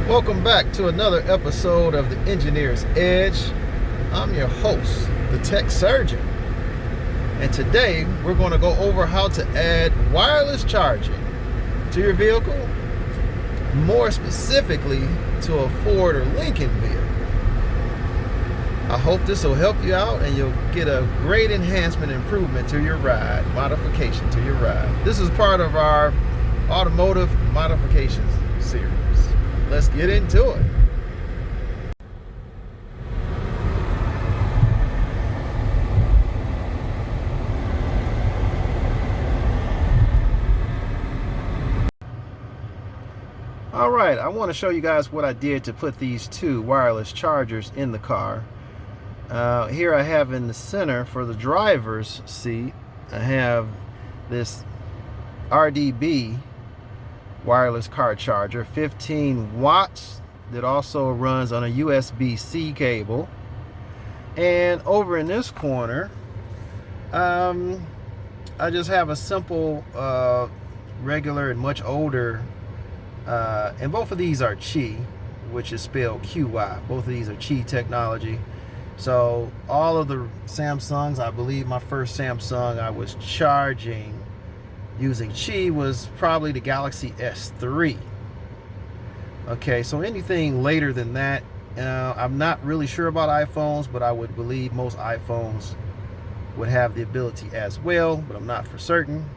Welcome back to another episode of the Engineer's Edge. I'm your host, the TechSurgeon. And today we're going to go over how to add wireless charging to your vehicle, more specifically to a Ford or Lincoln vehicle. I hope this will help you out and you'll get a great enhancement improvement to your ride, modification to your ride. This is part of our automotive modifications series. Let's get into it. All right, I want to show you guys what I did to put these two wireless chargers in the car. Here I have in the center for the driver's seat, I have this RDB wireless car charger, 15 watts, that also runs on a USB-C cable. And over in this corner, I just have a simple regular and much older, and both of these are Qi, which is spelled QY. Both of these are Qi technology. So all of the Samsungs, I believe my first Samsung I was charging using Qi was probably the Galaxy S3. Okay, so anything later than that, I'm not really sure about iPhones, but I would believe most iPhones would have the ability as well, but I'm not for certain.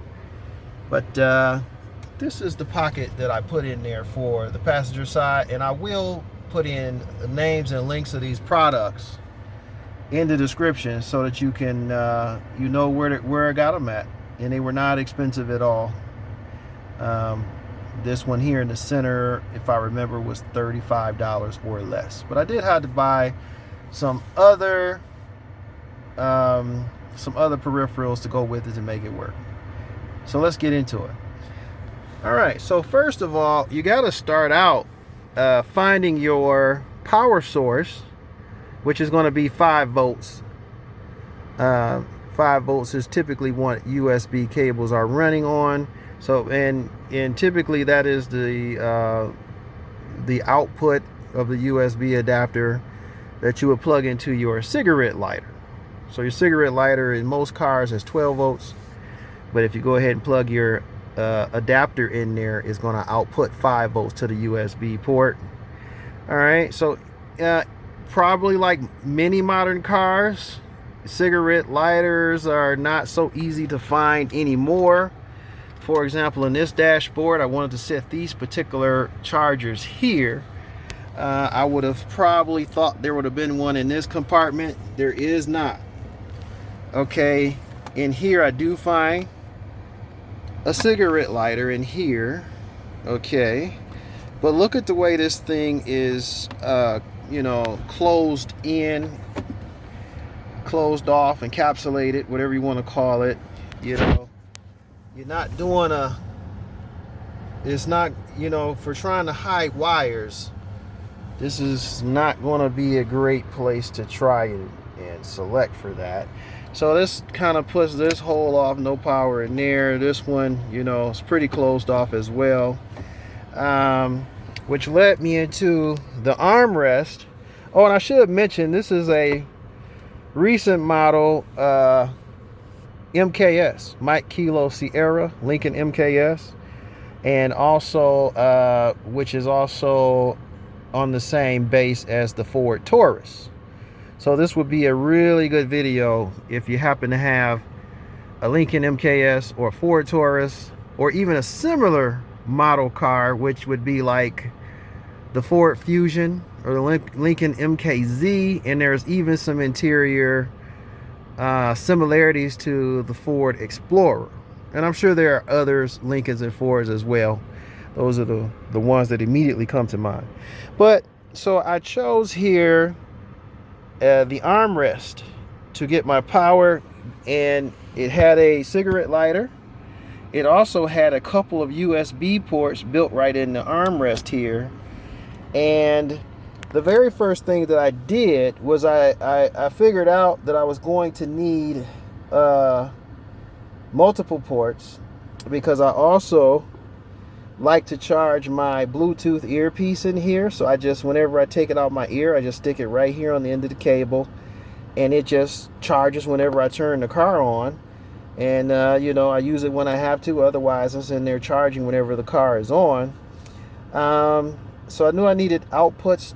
But this is the pocket that I put in there for the passenger side, and I will put in names and links of these products in the description so that you can you know where I got them at. And they were not expensive at all. This one here in the center, if I remember, was $35 or less. But I did have to buy some other peripherals to go with it to make it work. So let's get into it. All right, so first of all, you got to start out finding your power source, which is going to be 5 volts. 5 volts is typically what USB cables are running on. So and typically that is the output of the USB adapter that you would plug into your cigarette lighter. So your cigarette lighter in most cars is 12 volts, but if you go ahead and plug your adapter in there, it's going to output 5 volts to the USB port. All right, so probably like many modern cars, cigarette lighters are not so easy to find anymore. For example, in this dashboard, I wanted to set these particular chargers here. I would have probably thought there would have been one in this compartment. There is not. Okay, in here I do find a cigarette lighter in here. Okay, but look at the way this thing is closed in, closed off, encapsulated, whatever you want to call it. You're not doing it's not, for trying to hide wires, this is not going to be a great place to try and select for that. So this kind of puts this hole off, no power in there. This one, it's pretty closed off as well, which led me into the armrest. Oh, and I should have mentioned, this is a recent model MKS, Mike Kilo Sierra, Lincoln MKS, and also which is also on the same base as the Ford Taurus. So this would be a really good video if you happen to have a Lincoln MKS or a Ford Taurus, or even a similar model car, which would be like the Ford Fusion or the Lincoln MKZ, and there's even some interior similarities to the Ford Explorer. And I'm sure there are others, Lincolns and Fords as well. Those are the ones that immediately come to mind. But so I chose here the armrest to get my power, and it had a cigarette lighter. It also had a couple of USB ports built right in the armrest here. And the very first thing that I did was I figured out that I was going to need multiple ports, because I also like to charge my Bluetooth earpiece in here. So I just, whenever I take it out my ear, I just stick it right here on the end of the cable, and it just charges whenever I turn the car on. And you know, I use it when I have to. Otherwise, it's in there charging whenever the car is on. So I knew I needed outputs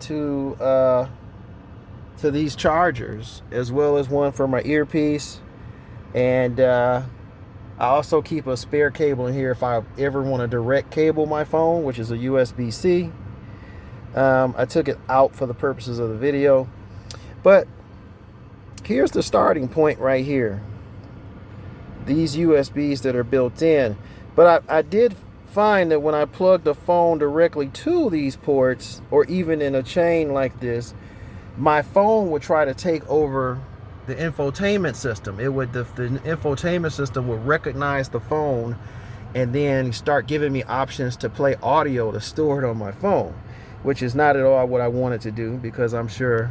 to these chargers, as well as one for my earpiece. And I also keep a spare cable in here if I ever want to direct cable my phone, which is a USB-C. I took it out for the purposes of the video, but here's the starting point right here. These USBs that are built in. But I did find that when I plug the phone directly to these ports, or even in a chain like this, my phone would try to take over the infotainment system. It would, the infotainment system would recognize the phone and then start giving me options to play audio to store it on my phone, which is not at all what I wanted to do, because I'm sure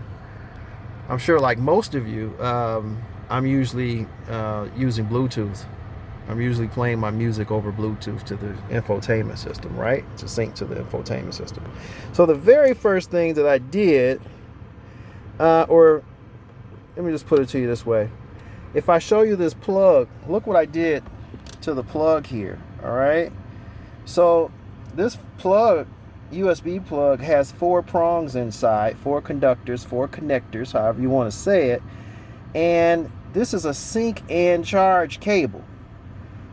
like most of you, I'm usually using Bluetooth. I'm usually playing my music over Bluetooth to the infotainment system, right? To sync to the infotainment system. So the very first thing that I did, or let me just put it to you this way. If I show you this plug, look what I did to the plug here, all right? So this plug, USB plug, has 4 prongs inside, 4 conductors, 4 connectors, however you want to say it. And this is a sync and charge cable.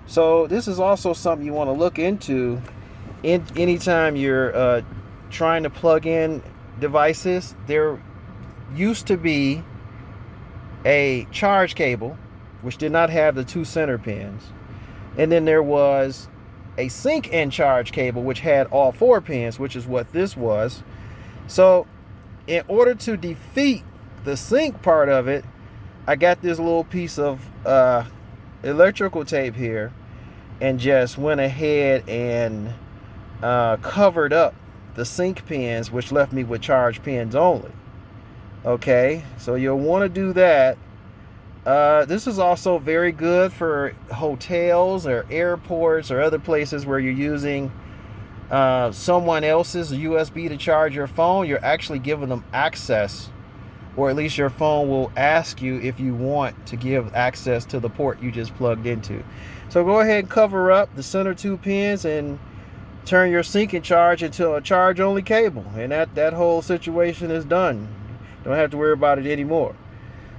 So this is also something you want to look into anytime you're trying to plug in devices. There used to be a charge cable which did not have the 2 center pins, and then there was a sync and charge cable which had all 4 pins, which is what this was. So in order to defeat the sync part of it, I got this little piece of electrical tape here and just went ahead and covered up the sync pins, which left me with charge pins only. Okay, so you'll want to do that. This is also very good for hotels or airports or other places where you're using someone else's USB to charge your phone. You're actually giving them access, or at least your phone will ask you if you want to give access to the port you just plugged into. So go ahead and cover up the center 2 pins and turn your sync and charge into a charge only cable, and that whole situation is done. Don't have to worry about it anymore.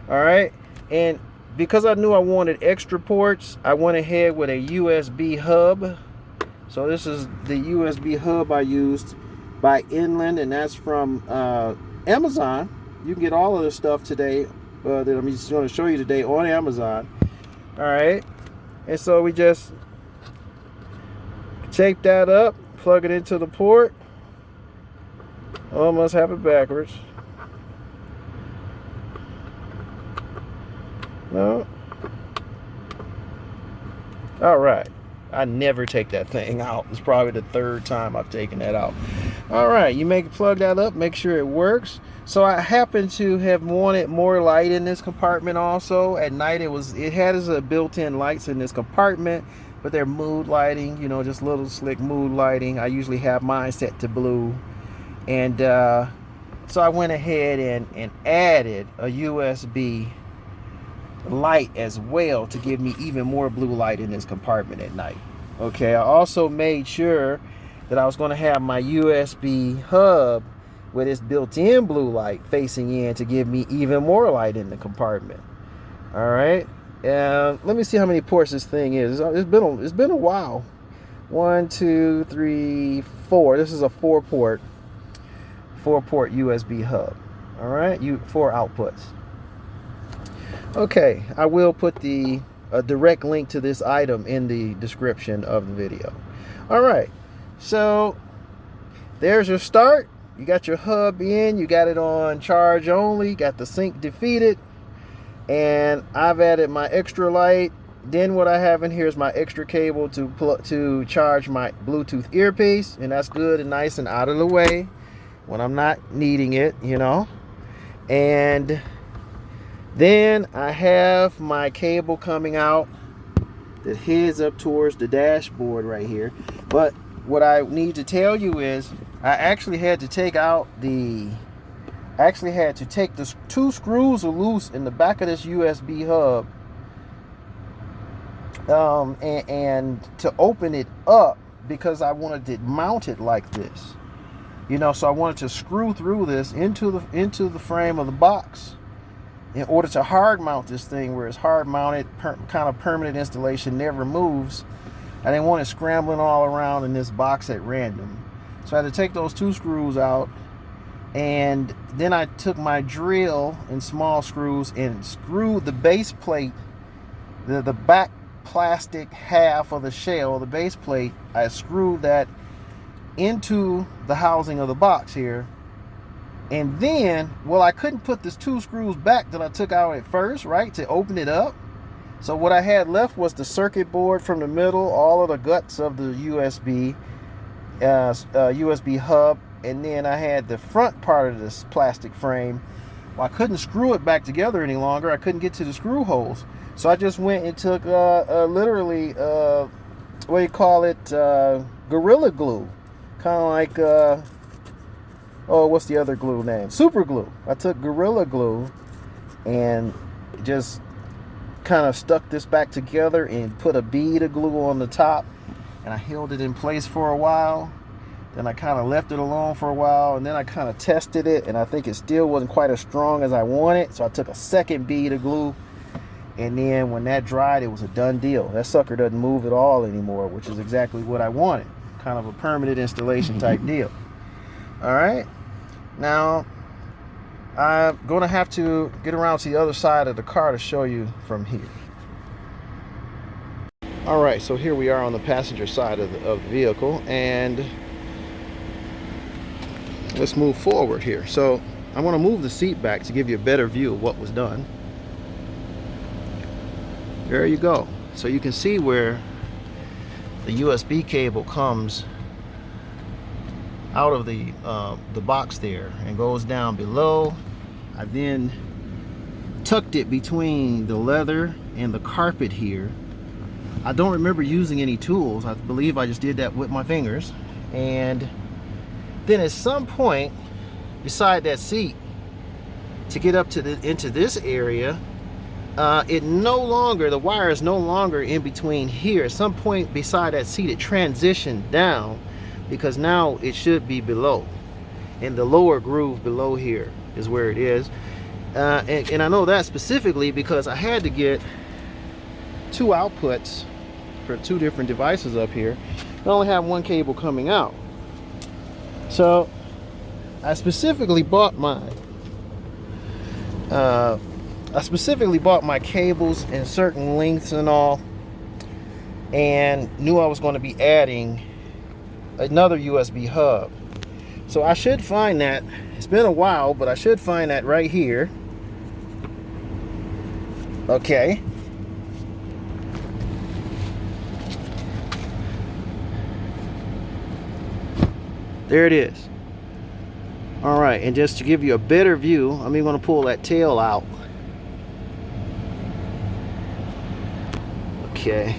All right, and because I knew I wanted extra ports, I went ahead with a USB hub. So this is the USB hub I used by Inland, and that's from Amazon. You can get all of this stuff today that I'm just going to show you today on Amazon. All right, and so we just tape that up, plug it into the port. Almost have it backwards. No. All right. I never take that thing out. It's probably the 3rd time I've taken that out. All right, you plug that up, make sure it works. So I happen to have wanted more light in this compartment also. At night it has a built-in lights in this compartment, but they're mood lighting, you know, just little slick mood lighting. I usually have mine set to blue. And so I went ahead and added a USB light as well to give me even more blue light in this compartment at night. Okay, I also made sure that I was going to have my USB hub with its built-in blue light facing in to give me even more light in the compartment. All right, let me see how many ports this thing is. It's been a while. 1, 2, 3, 4. This is a 4-port USB hub. All right, 4 outputs. Okay, I will put a direct link to this item in the description of the video. All right, so there's your start. You got your hub in, you got it on charge only, got the sync defeated, and I've added my extra light. Then what I have in here is my extra cable to charge my Bluetooth earpiece, and that's good and nice and out of the way when I'm not needing it, you know. And then I have my cable coming out that heads up towards the dashboard right here. But what I need to tell you is I actually had to take out the two screws loose in the back of this USB hub, and to open it up, because I wanted it mounted like this, so I wanted to screw through this into the frame of the box in order to hard mount this thing, where it's hard mounted, kind of permanent installation, never moves. I didn't want it scrambling all around in this box at random. So I had to take those two screws out, and then I took my drill and small screws and screwed the base plate, the back plastic half of the shell, the base plate. I screwed that into the housing of the box here. And then, well, I couldn't put this two screws back that I took out at first, right, to open it up. So what I had left was the circuit board from the middle, all of the guts of the USB hub, and then I had the front part of this plastic frame. Well, I couldn't screw it back together any longer. I couldn't get to the screw holes. So I just went and took literally, what do you call it, Gorilla Glue. Kind of like, what's the other glue name? Super glue. I took Gorilla Glue and just kind of stuck this back together and put a bead of glue on the top, and I held it in place for a while. Then I kind of left it alone for a while, and then I kind of tested it, and I think it still wasn't quite as strong as I wanted, so I took a second bead of glue, and then when that dried, it was a done deal. That sucker doesn't move at all anymore, which is exactly what I wanted. Kind of a permanent installation type deal. All right, now I'm going to have to get around to the other side of the car to show you from here. All right, so here we are on the passenger side of the vehicle, and let's move forward here. So I want to move the seat back to give you a better view of what was done. There you go. So you can see where the USB cable comes out of the box there and goes down below. I then tucked it between the leather and the carpet here. I don't remember using any tools. I believe I just did that with my fingers. And then at some point beside that seat, to get up to into this area, the wire is no longer in between here. At some point beside that seat, it transitioned down, because now it should be below, in the lower groove below here is where it is. And I know that specifically because I had to get two outputs for two different devices up here. I only have one cable coming out. So I specifically bought my cables in certain lengths and all, and knew I was going to be adding another USB hub. So I should find that. It's been a while, but I should find that right here. Okay. There it is. All right, and just to give you a better view, I'm even going to pull that tail out. Okay.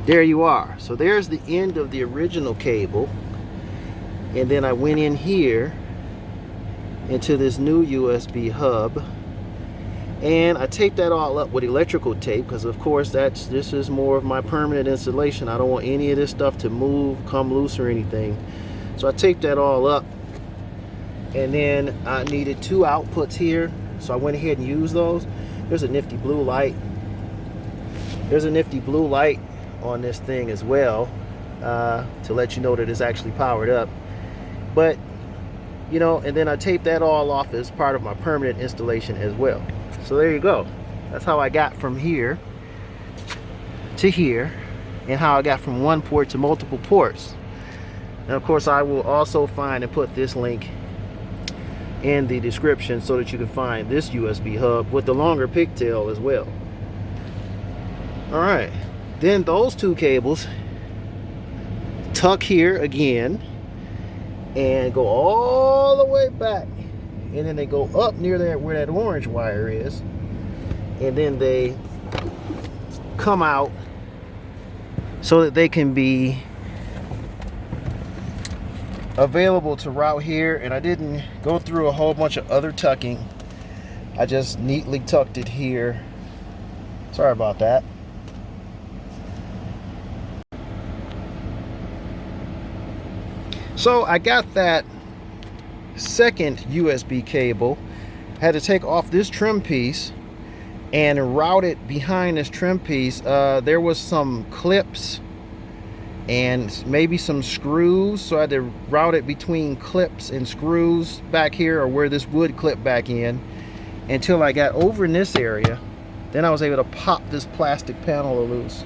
There you are. So there's the end of the original cable, and then I went in here into this new USB hub, and I taped that all up with electrical tape, because of course this is more of my permanent installation. I don't want any of this stuff to move, come loose or anything. So I taped that all up, and then I needed two outputs here, so I went ahead and used those. There's a nifty blue light. There's a nifty blue light on this thing as well, to let you know that it's actually powered up. But and then I taped that all off as part of my permanent installation as well. So there you go. That's how I got from here to here, and how I got from one port to multiple ports. And of course, I will also find and put this link in the description so that you can find this USB hub with the longer pigtail as well. All right, then those two cables tuck here again and go all the way back, and then they go up near there where that orange wire is, and then they come out so that they can be available to route here. And I didn't go through a whole bunch of other tucking. I just neatly tucked it here. Sorry about that. So I got that second USB cable. Had to take off this trim piece and route it behind this trim piece. There was some clips and maybe some screws, so I had to route it between clips and screws back here, or where this would clip back in, until I got over in this area. Then I was able to pop this plastic panel loose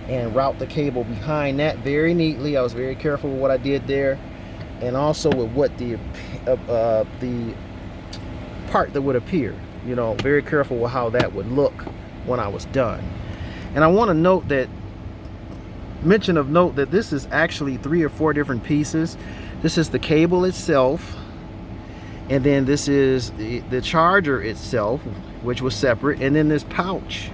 and route the cable behind that very neatly. I was very careful with what I did there, and also with what the part that would appear, you know, very careful with how that would look when I was done. And I want to note that, mention of note that this is actually 3 or 4 different pieces. This is the cable itself, and then this is the charger itself, which was separate, and then this pouch,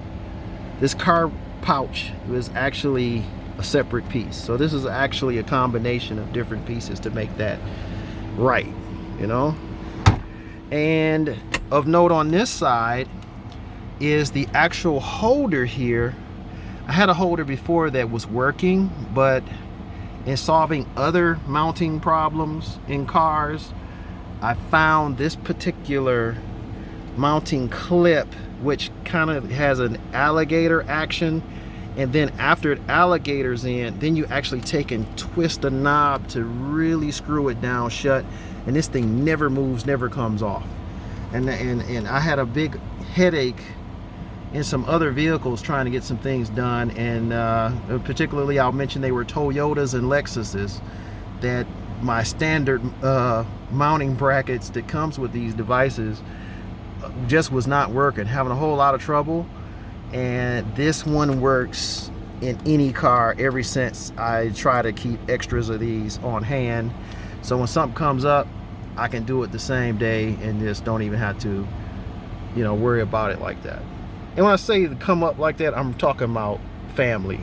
this car pouch, was actually a separate piece. So this is actually a combination of different pieces to make that right, you know. And of note on this side is the actual holder here. I had a holder before that was working, but in solving other mounting problems in cars, I found this particular mounting clip, which kind of has an alligator action, and then after it alligators in, then you actually take and twist the knob to really screw it down shut, and this thing never moves, never comes off. And I had a big headache in some other vehicles trying to get some things done, and particularly I'll mention they were Toyotas and Lexuses, that my standard mounting brackets that comes with these devices just was not working, having a whole lot of trouble. And this one works in any car ever since. I try to keep extras of these on hand, so when something comes up, I can do it the same day and just don't even have to, you know, worry about it like that. And when I say to come up like that, I'm talking about family.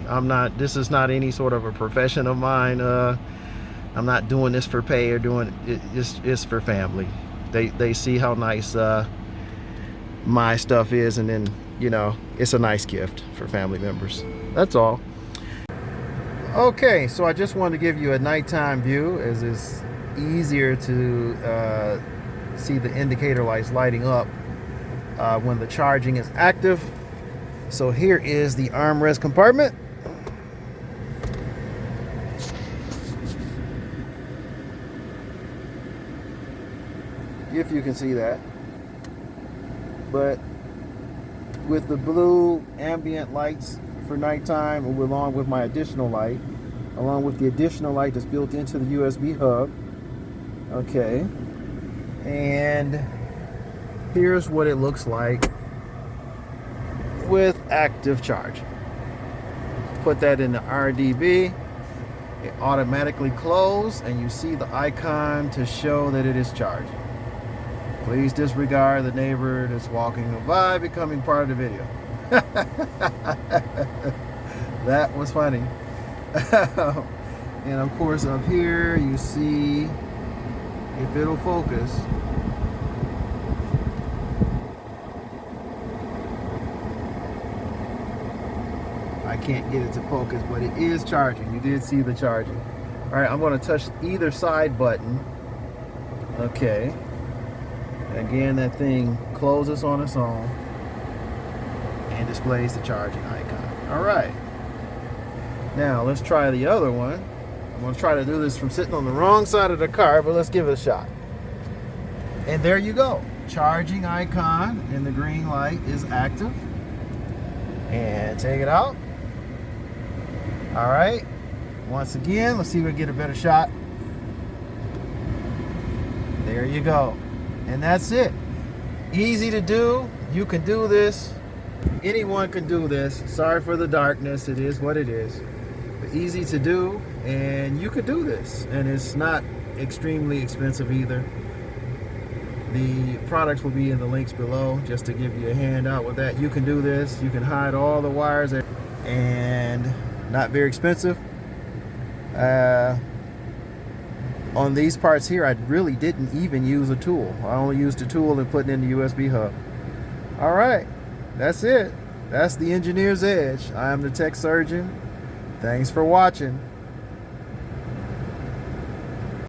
This is not any sort of a profession of mine. I'm not doing this for pay or doing it. It's for family. They see how nice my stuff is, and then, you know, it's a nice gift for family members. That's all. Okay, so I just wanted to give you a nighttime view, as it's easier to see the indicator lights lighting up when the charging is active. So here is the armrest compartment. If you can see that. But with the blue ambient lights for nighttime, along with my additional light, along with the additional light that's built into the USB hub. Okay, and here's what it looks like with active charge. Put that in the RDB, it automatically closes, and you see the icon to show that it is charging. Please disregard the neighbor that's walking by becoming part of the video. That was funny. And of course up here you see, if it'll focus, I can't get it to focus, but it is charging. You did see the charging. All right, I'm going to touch either side button. Okay. Again, that thing closes on its own and displays the charging icon. All right. Now let's try the other one. I'm going to try to do this from sitting on the wrong side of the car, but let's give it a shot. And there you go. Charging icon and the green light is active. And take it out. All right. Once again, let's see if we can get a better shot. There you go. And that's it. Easy to do. You can do this. Anyone can do this. Sorry for the darkness. It is what it is. But easy to do, and you could do this. And it's not extremely expensive either. The products will be in the links below, just to give you a handout with that. You can do this. You can hide all the wires, and Not very expensive. On these parts here, I really didn't even use a tool. I only used a tool and put it in the USB hub. All right, that's it. That's the Engineer's Edge. I am the Tech Surgeon. Thanks for watching.